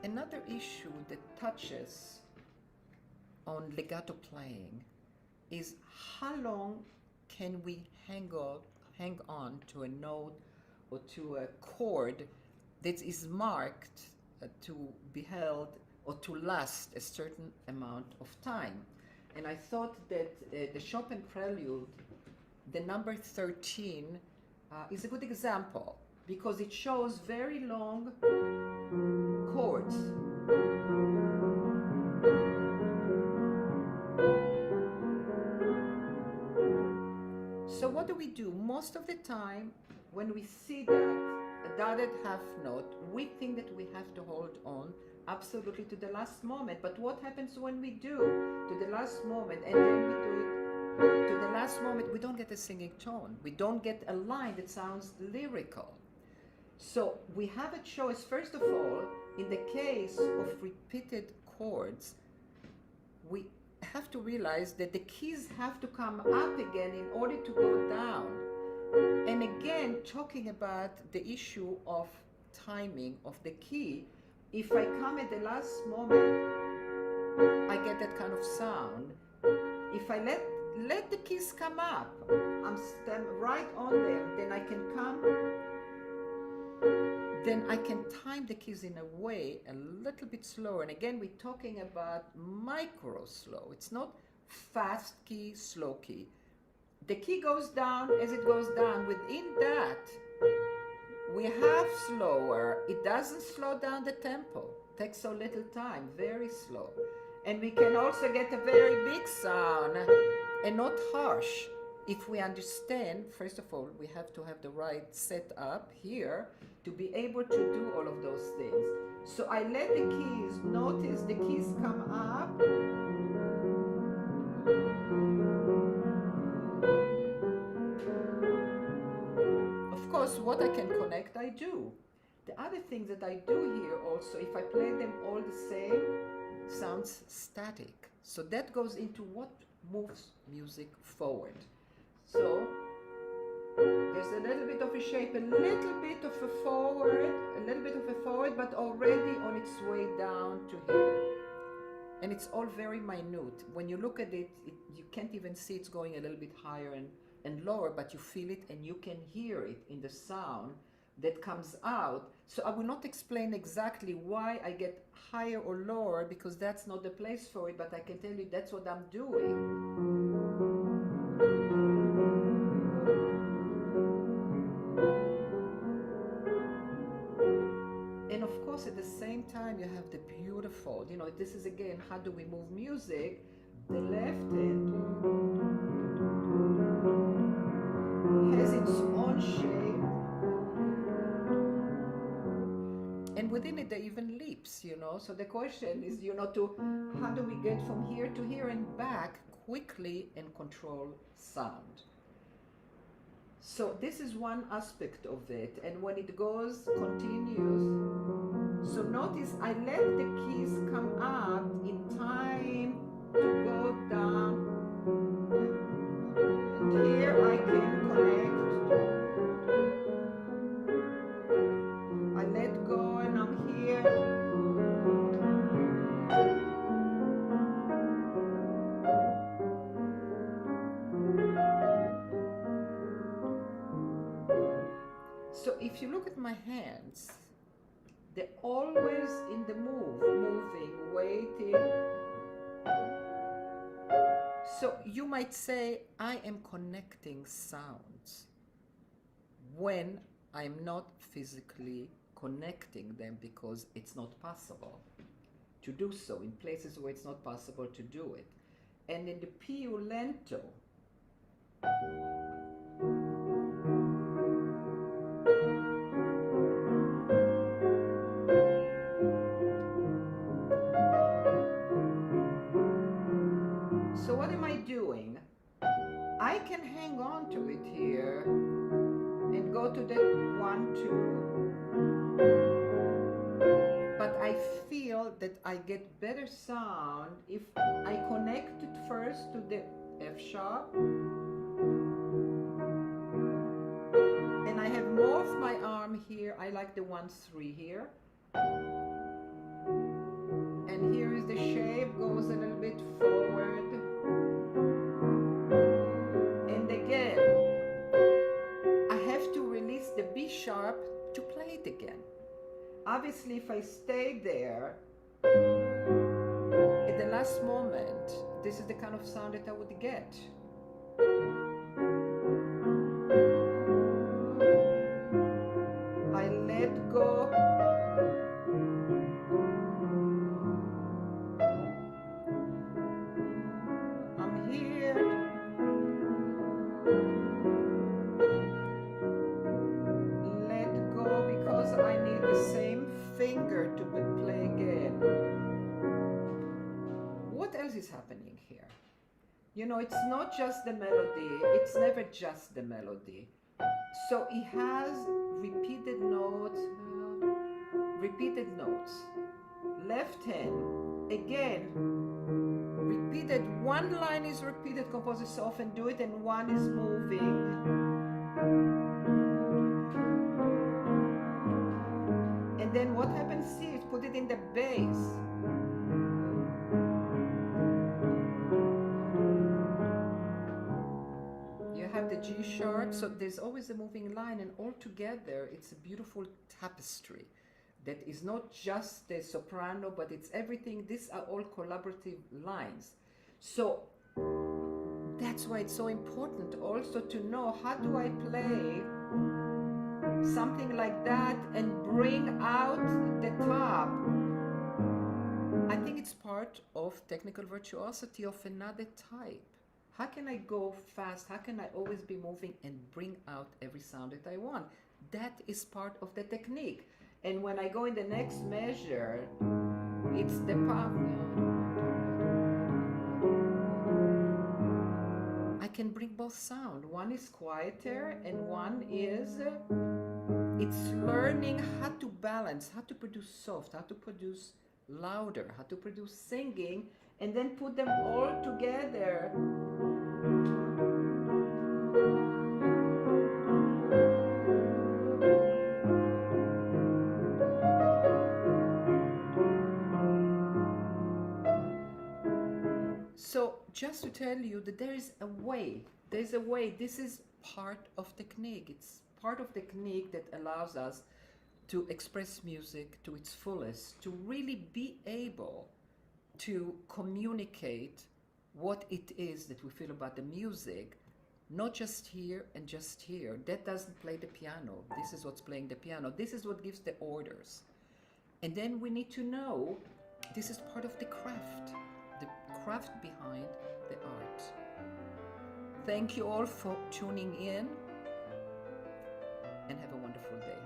Another issue that touches on legato playing is how long can we hang on to a note or to a chord that is marked to be held or to last a certain amount of time. And I thought that the Chopin Prelude, the number 13, is a good example because it shows very long chords. So what do? Most of the time, when we see that a dotted half note, we think that we have to hold on absolutely to the last moment. But what happens when we do to the last moment and then we do it to the last moment? We don't get a singing tone. We don't get a line that sounds lyrical. So we have a choice. First of all, in the case of repeated chords, we have to realize that the keys have to come up again in order to go down. And again, talking about the issue of timing of the key, if I come at the last moment, I get that kind of sound. If I let the keys come up, I'm right on them, then I can time the keys in a way a little bit slower. And again, we're talking about micro slow. It's not fast key, slow key. The key goes down as it goes down. Within that, we have slower. It doesn't slow down the tempo. It takes so little time, very slow. And we can also get a very big sound and not harsh. If we understand, first of all, we have to have the right setup here to be able to do all of those things. So I let the keys, notice the keys come up. Of course, what I can connect, I do. The other thing that I do here also, if I play them all the same, sounds static. So that goes into what moves music forward. So there's a little bit of a shape, a little bit of a forward, but already on its way down to here. And it's all very minute. When you look at it, you can't even see it's going a little bit higher and lower, but you feel it and you can hear it in the sound that comes out. So I will not explain exactly why I get higher or lower because that's not the place for it, but I can tell you that's what I'm doing. And of course, at the same time, you have the beautiful, this is again, how do we move music? The left hand has its own shape. And within it, there are even leaps, So the question is, how do we get from here to here and back quickly and control sound? So this is one aspect of it. And when it goes, continues. So notice I let the keys come up in time to go down. And here I can connect. I let go and I'm here. So if you look at my hands, they're always in the moving, waiting. So you might say, I am connecting sounds when I'm not physically connecting them because it's not possible to do so in places where it's not possible to do it. And in the più lento, so what am I doing? I can hang on to it here and go to the 1, 2. But I feel that I get better sound if I connect it first to the F sharp. And I have more of my arm here. I like the 1, 3 here. and here is the shape, goes a little bit forward. And again, I have to release the B sharp to play it again. Obviously, if I stay there, at the last moment, this is the kind of sound that I would get. I let go. I'm here. Let go because I need the same finger to play again. What else is happening here? You know, it's not just the melody. It's never just the melody. So it has repeated notes, left hand, again, repeated, one line is repeated, composers often do it, and one is moving. And then what happens here is put it in the bass. The G sharp, so there's always a moving line, and all together it's a beautiful tapestry that is not just the soprano, but it's everything. These are all collaborative lines. So that's why it's so important also to know, how do I play something like that and bring out the top? I think it's part of technical virtuosity of another type. How can I go fast? How can I always be moving and bring out every sound that I want? That is part of the technique. And when I go in the next measure, it's the pop. I can bring both sound. One is quieter and one is, it's learning how to balance, how to produce soft, how to produce louder, how to produce singing, and then put them all together. So just to tell you that there is a way, there's a way. This is part of technique. It's part of technique that allows us to express music to its fullest, to really be able to communicate what it is that we feel about the music, not just here and just here. That doesn't play the piano. This is what's playing the piano. This is what gives the orders. And then we need to know this is part of the craft behind the art. Thank you all for tuning in, and have a wonderful day.